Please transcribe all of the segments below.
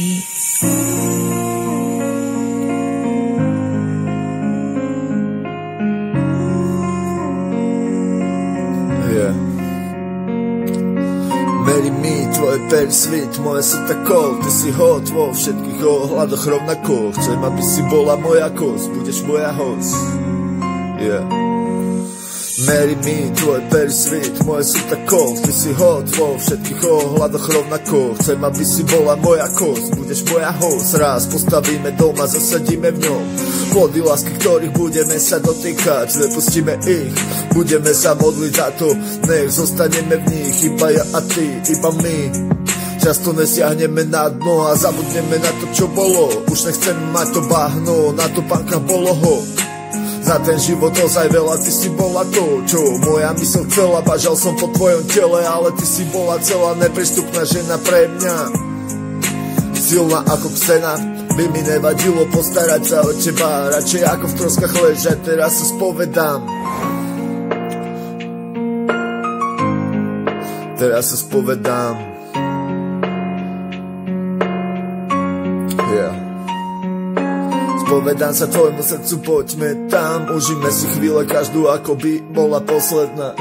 beats. Meri mi, tvoje pery svit, moje sú tak cold. Ty si hot vo všetkých ohľadoch rovnako. Chcem, aby si bola moja kosť, budeš moja host. Meri mi, tvoje pery svit, moje sú tak cold. Ty si hot vo všetkých ohľadoch rovnako. Chcem, aby si bola moja kosť, budeš moja host. Raz postavíme dom a zasadíme v ňom plody lásky, ktorých budeme sa dotýkať. Nepustíme ich, budeme sa modliť za to, nech zostaneme v nich. Iba ja a ty, iba my. Často nesiahneme na dno a zabudneme na to, čo bolo. Už nechceme mať to bahno, na to pánkach bolo ho. Za ten život ozaj veľa, ty si bola to, čo moja mysl chcela. Bažal som po tvojom tele, ale ty si bola celá neprístupná žena pre mňa. Silná ako psena, by mi nevadilo postarať sa o teba. Radšej ako v troskách ležať, teraz sa spovedám. Teraz sa spovedám. Spovedám sa tvojmu srdcu, poďme tam. Užíme si chvíle každú, ako by bola posledná.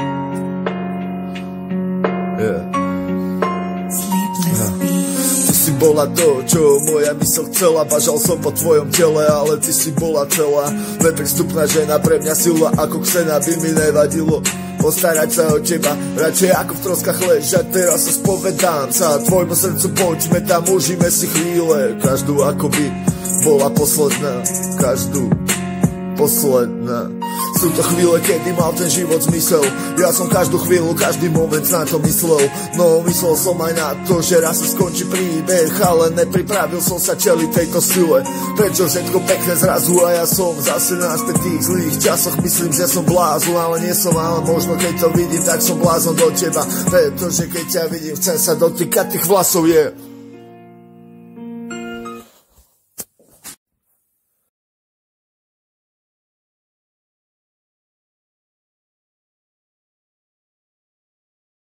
Ty si bola to, čo moja mysl chcela. Bažal som po tvojom tele, ale ty si bola celá neprístupná žena pre mňa. Silná ako ksena, by mi nevadilo postarať sa o teba. Radšej ako v troskách ležať, teraz sa spovedám sa tvojmu srdcu, poďme tam. Užíme si chvíle každú, ako by bola posledná, každú posledná. Sú to chvíle, kedy mal ten život zmysel. Ja som každú chvíľu, každý moment na to myslel. No myslel som aj na to, že raz sa skončí príbeh, ale nepripravil som sa čeliť tejto sile. Prečo všetko pekné zrazu a ja som zase naspäť v tých zlých časoch. Myslím, že som blázon, ale nie som. Ale možno keď to vidím, tak som blázon do teba. Pretože keď ťa vidím, chcem sa dotýkať tých vlasov,